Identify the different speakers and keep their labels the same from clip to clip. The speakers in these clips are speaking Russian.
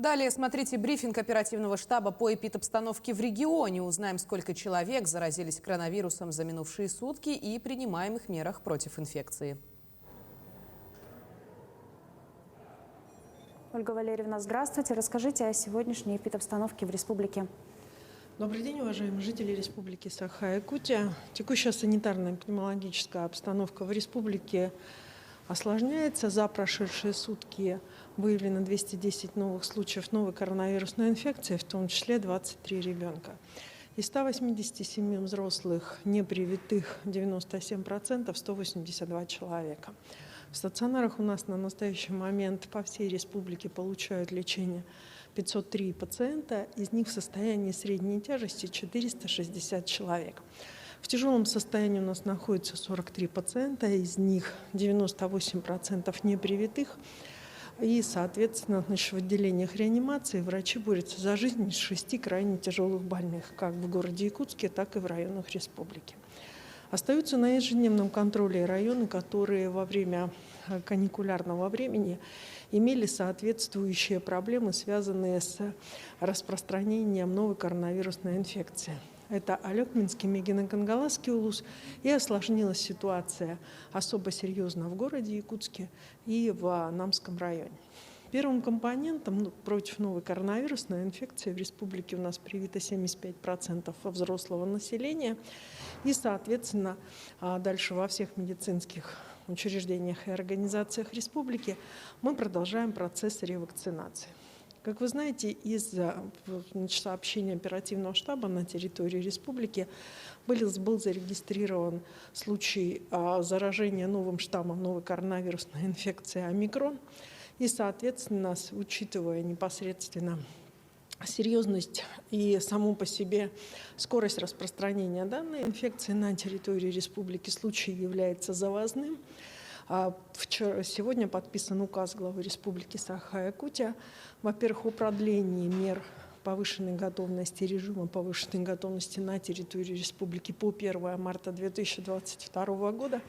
Speaker 1: Далее смотрите брифинг оперативного штаба по эпидобстановке в регионе. Узнаем, сколько человек заразились коронавирусом за минувшие сутки и принимаемых мерах против инфекции.
Speaker 2: Ольга Валерьевна, здравствуйте. Расскажите о сегодняшней эпидобстановке в республике.
Speaker 3: Добрый день, уважаемые жители Республики Саха-Якутия. Текущая санитарная эпидемиологическая обстановка в республике осложняется. За прошедшие сутки выявлено 210 новых случаев новой коронавирусной инфекции, в том числе 23 ребенка. Из 187 взрослых непривитых 97%, 182 человека. В стационарах у нас на настоящий момент по всей республике получают лечение 503 пациента, из них в состоянии средней тяжести 460 человек. В тяжелом состоянии у нас находится 43 пациента, из них 98% непривитых. И, соответственно, в отделениях реанимации врачи борются за жизнь 6 крайне тяжелых больных, как в городе Якутске, так и в районах республики. Остаются на ежедневном контроле районы, которые во время каникулярного времени имели соответствующие проблемы, связанные с распространением новой коронавирусной инфекции. Это Алекминский, Мегино-Кангаласский улус, и осложнилась ситуация особо серьезно в городе Якутске и в Намском районе. Первым компонентом против новой коронавирусной инфекции в республике у нас привито 75% взрослого населения. И, соответственно, дальше во всех медицинских учреждениях и организациях республики мы продолжаем процесс ревакцинации. Как вы знаете, из сообщения оперативного штаба на территории республики был зарегистрирован случай заражения новым штаммом новой коронавирусной инфекции омикрон. И, соответственно, учитывая непосредственно серьезность и саму по себе скорость распространения данной инфекции на территории республики, случай является завозным. Сегодня подписан указ главы Республики Саха-Якутия, во-первых, о продлении мер повышенной готовности, режима повышенной готовности на территории республики по 1 марта 2022 года.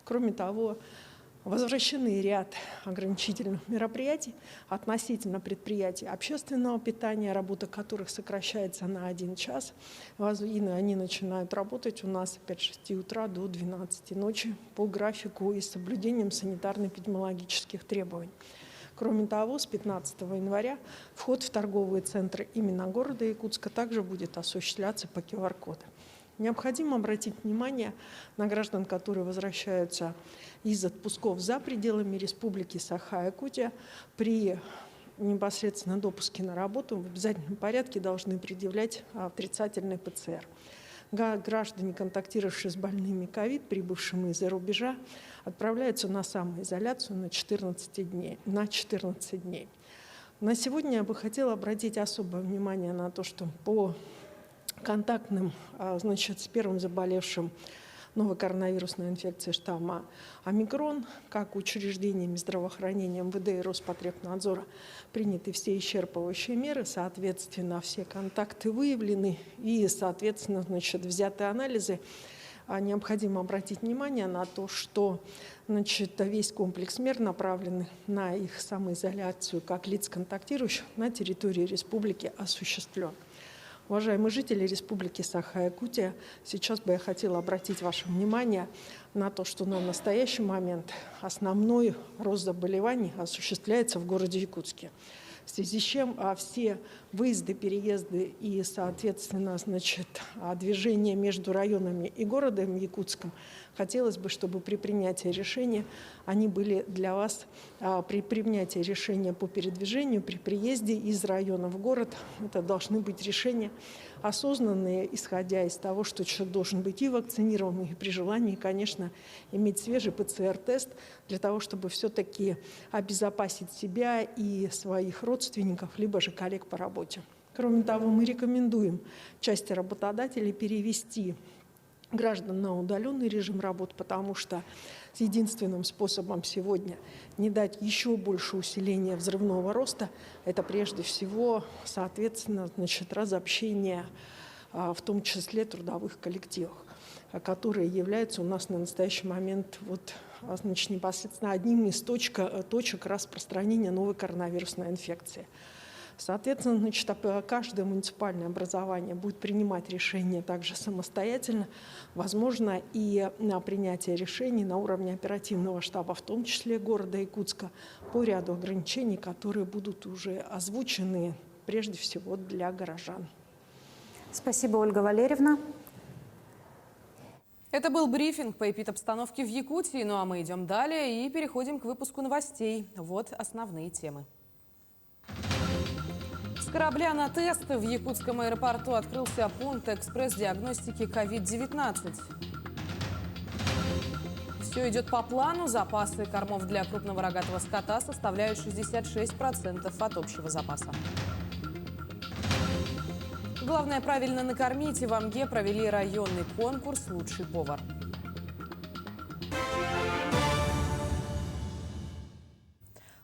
Speaker 3: Кроме того, возвращены ряд ограничительных мероприятий относительно предприятий общественного питания, работа которых сокращается на 1 час. И они начинают работать у нас опять с 6 утра до 12 ночи по графику и с соблюдением санитарно-эпидемиологических требований. Кроме того, с 15 января вход в торговые центры именно города Якутска также будет осуществляться по QR-коду. Необходимо обратить внимание на граждан, которые возвращаются из отпусков за пределами Республики Саха-Якутия. При непосредственно допуске на работу в обязательном порядке должны предъявлять отрицательный ПЦР. Граждане, контактировавшие с больными ковид, прибывшими из-за рубежа, отправляются на самоизоляцию на 14 дней. На сегодня я бы хотела обратить особое внимание на то, что по контактным, с первым заболевшим новой коронавирусной инфекцией штамма омикрон, как учреждениями здравоохранения МВД и Роспотребнадзора приняты все исчерпывающие меры, соответственно, все контакты выявлены и, соответственно, взяты анализы. Необходимо обратить внимание на то, что весь комплекс мер, направленный на их самоизоляцию как лиц контактирующих на территории республики, осуществлен. Уважаемые жители Республики Саха-Якутия, сейчас бы я хотела обратить ваше внимание на то, что на настоящий момент основной рост заболеваний осуществляется в городе Якутске. В связи с чем все выезды, переезды и, соответственно, движение между районами и городом Якутском хотелось бы, чтобы при принятии решения они были для вас, при принятии решения по передвижению, при приезде из района в город, это должны быть решения осознанные, исходя из того, что человек должен быть и вакцинирован, и при желании, конечно, иметь свежий ПЦР-тест для того, чтобы все-таки обезопасить себя и своих родственников, либо же коллег по работе. Кроме того, мы рекомендуем части работодателей перевести граждан на удаленный режим работы, потому что единственным способом сегодня не дать еще больше усиления взрывного роста, это прежде всего, соответственно, разобщение, в том числе трудовых коллективах, которые являются у нас на настоящий момент непосредственно одним из точек распространения новой коронавирусной инфекции. Соответственно, значит, каждое муниципальное образование будет принимать решения также самостоятельно. Возможно и принятие решений на уровне оперативного штаба, в том числе города Якутска, по ряду ограничений, которые будут уже озвучены прежде всего для горожан.
Speaker 2: Спасибо, Ольга Валерьевна.
Speaker 1: Это был брифинг по эпидобстановке в Якутии. Ну а мы идем далее и переходим к выпуску новостей. Вот основные темы. С корабля на тест в якутском аэропорту открылся пункт экспресс-диагностики COVID-19. Все идет по плану. Запасы кормов для крупного рогатого скота составляют 66% от общего запаса. Главное правильно накормить. В Амге провели районный конкурс «Лучший повар».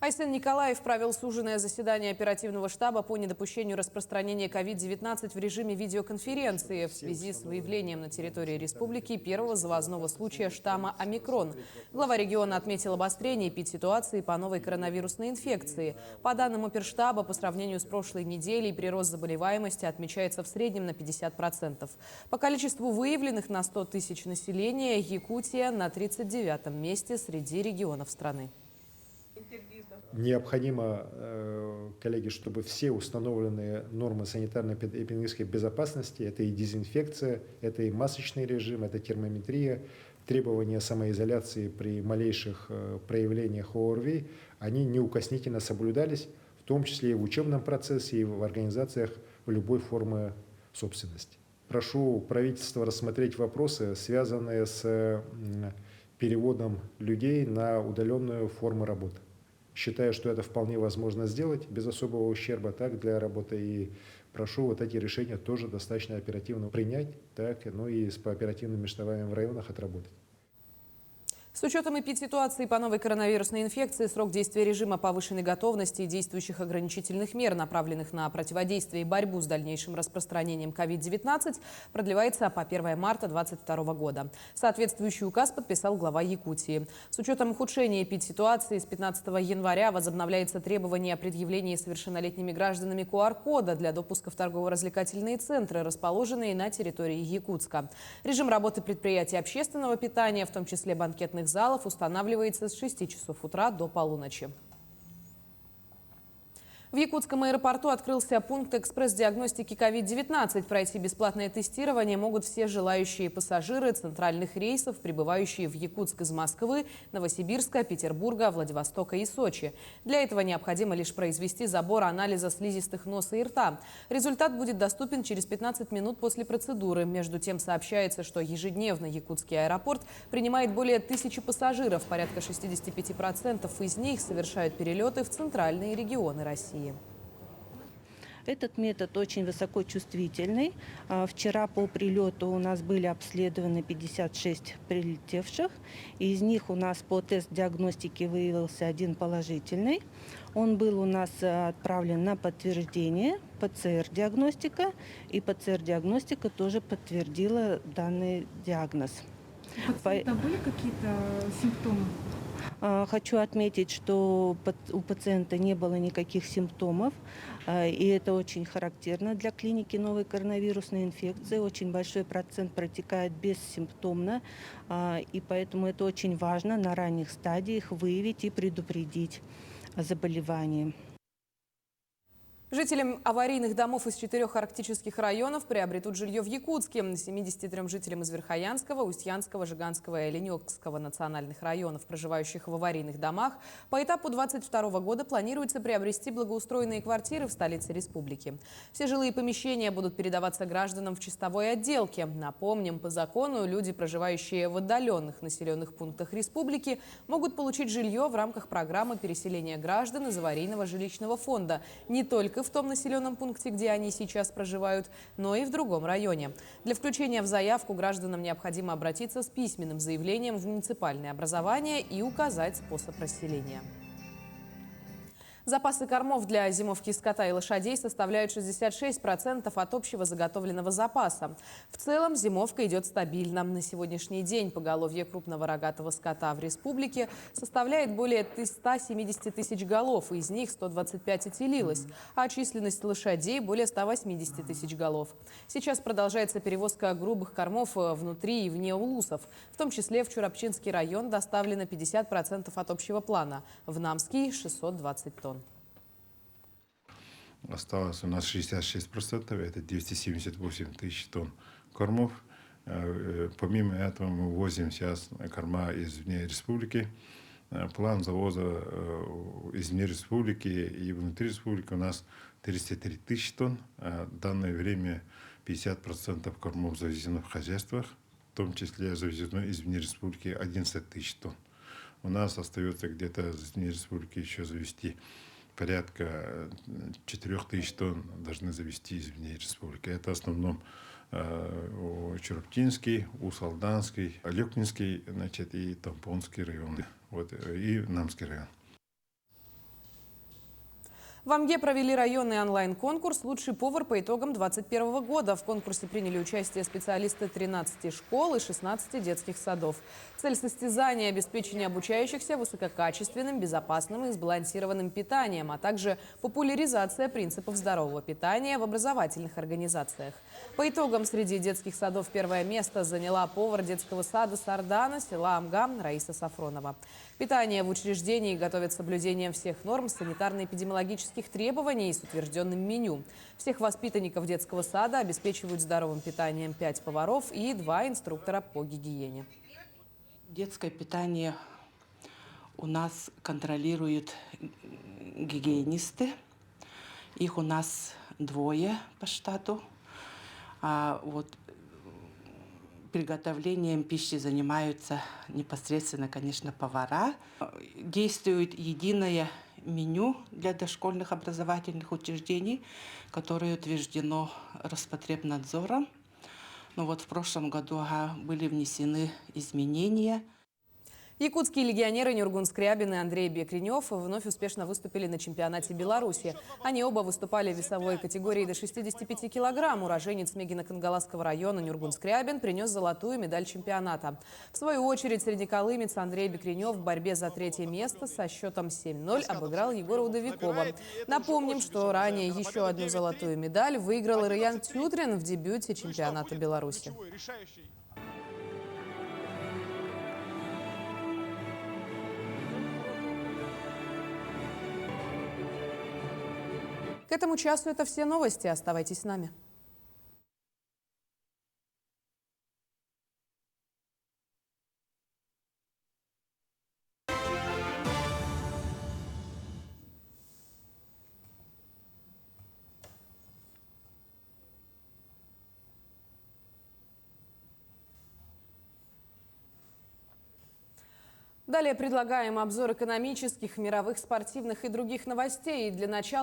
Speaker 1: Айсен Николаев провел суженное заседание оперативного штаба по недопущению распространения COVID-19 в режиме видеоконференции в связи с выявлением на территории республики первого завозного случая штамма омикрон. Глава региона отметил обострение эпидситуации по новой коронавирусной инфекции. По данным оперштаба, по сравнению с прошлой неделей прирост заболеваемости отмечается в среднем на 50%. По количеству выявленных на 100 тысяч населения Якутия на 39-м месте среди регионов страны.
Speaker 4: Необходимо, коллеги, чтобы все установленные нормы санитарно-эпидемиологической безопасности, это и дезинфекция, это и масочный режим, это термометрия, требования самоизоляции при малейших проявлениях ОРВИ, они неукоснительно соблюдались, в том числе и в учебном процессе, и в организациях любой формы собственности. Прошу правительство рассмотреть вопросы, связанные с переводом людей на удаленную форму работы. Считаю, что это вполне возможно сделать без особого ущерба так, для работы. И прошу вот эти решения тоже достаточно оперативно принять, так, ну и по оперативными штабами в районах отработать.
Speaker 1: С учетом эпидситуации по новой коронавирусной инфекции, срок действия режима повышенной готовности и действующих ограничительных мер, направленных на противодействие и борьбу с дальнейшим распространением COVID-19, продлевается по 1 марта 2022 года. Соответствующий указ подписал глава Якутии. С учетом ухудшения эпидситуации с 15 января возобновляется требование о предъявлении совершеннолетними гражданами QR-кода для допуска в торгово-развлекательные центры, расположенные на территории Якутска. Режим работы предприятий общественного питания, в том числе банкетных залов, устанавливается с 6 часов утра до полуночи. В якутском аэропорту открылся пункт экспресс-диагностики COVID-19. Пройти бесплатное тестирование могут все желающие пассажиры центральных рейсов, прибывающие в Якутск из Москвы, Новосибирска, Петербурга, Владивостока и Сочи. Для этого необходимо лишь произвести забор анализа слизистых носа и рта. Результат будет доступен через 15 минут после процедуры. Между тем сообщается, что ежедневно якутский аэропорт принимает более 1000 пассажиров. Порядка 65% из них совершают перелеты в центральные регионы России.
Speaker 5: Этот метод очень высокочувствительный. Вчера по прилету у нас были обследованы 56 прилетевших. Из них у нас по тест-диагностике выявился один положительный. Он был у нас отправлен на подтверждение, ПЦР-диагностика. И ПЦР-диагностика тоже подтвердила данный диагноз.
Speaker 2: У пациента были какие-то симптомы?
Speaker 5: Хочу отметить, что у пациента не было никаких симптомов, и это очень характерно для клиники новой коронавирусной инфекции. Очень большой процент протекает бессимптомно, и поэтому это очень важно на ранних стадиях выявить и предупредить о заболевании.
Speaker 1: Жителям аварийных домов из 4 арктических районов приобретут жилье в Якутске. 73 жителям из Верхоянского, Устьянского, Жиганского и Оленёкского национальных районов, проживающих в аварийных домах, по этапу 2022 года планируется приобрести благоустроенные квартиры в столице республики. Все жилые помещения будут передаваться гражданам в чистовой отделке. Напомним, по закону люди, проживающие в отдаленных населенных пунктах республики, могут получить жилье в рамках программы переселения граждан из аварийного жилищного фонда не только в том населенном пункте, где они сейчас проживают, но и в другом районе. Для включения в заявку гражданам необходимо обратиться с письменным заявлением в муниципальное образование и указать способ расселения. Запасы кормов для зимовки скота и лошадей составляют 66% от общего заготовленного запаса. В целом зимовка идет стабильно. На сегодняшний день поголовье крупного рогатого скота в республике составляет более 170 тысяч голов, из них 125 отелилось, а численность лошадей более 180 тысяч голов. Сейчас продолжается перевозка грубых кормов внутри и вне улусов. В том числе в Чурапчинский район доставлено 50% от общего плана, в Намский – 620 тонн.
Speaker 6: Осталось у нас 66%, это 278 тысяч тонн кормов. Помимо этого мы возим сейчас корма извне республики. План завоза извне республики и внутри республики у нас 33 тысячи тонн. В данное время 50% кормов завезено в хозяйствах, в том числе завезено извне республики 11 тысяч тонн. У нас остается где-то извне республики еще завести порядка 4 тысяч тонн должны завести извне республики. Это в основном Чурапчинский, Усалданский, Алекнинский, значит, и Тампонский районы, вот, и Намский район.
Speaker 1: В Амге провели районный онлайн-конкурс «Лучший повар» по итогам 2021 года. В конкурсе приняли участие специалисты 13 школ и 16 детских садов. Цель состязания – обеспечение обучающихся высококачественным, безопасным и сбалансированным питанием, а также популяризация принципов здорового питания в образовательных организациях. По итогам среди детских садов первое место заняла повар детского сада Сардана села Амга Раиса Сафронова. Питание в учреждении готовят с соблюдением всех норм санитарно-эпидемиологических требований и с утвержденным меню. Всех воспитанников детского сада обеспечивают здоровым питанием 5 поваров и 2 инструктора по гигиене.
Speaker 7: Детское питание у нас контролируют гигиенисты. Их у нас 2 по штату. Приготовлением пищи занимаются непосредственно, конечно, повара. Действует единое меню для дошкольных образовательных учреждений, которое утверждено Роспотребнадзором. Но вот в прошлом году были внесены изменения.
Speaker 1: Якутские легионеры Нюргун Скрябин и Андрей Бекренев вновь успешно выступили на чемпионате Беларуси. Они оба выступали в весовой категории до 65 килограмм. Уроженец Мегино-Кангаласского района Нюргун Скрябин принес золотую медаль чемпионата. В свою очередь, среди колымец Андрей Бекренев в борьбе за 3-е место со счетом 7-0 обыграл Егора Удовикова. Напомним, что ранее еще одну золотую медаль выиграл Ираян Тютрин в дебюте чемпионата Беларуси. К этому часу это все новости. Оставайтесь с нами. Далее предлагаем обзор экономических, мировых, спортивных и других новостей. Для начала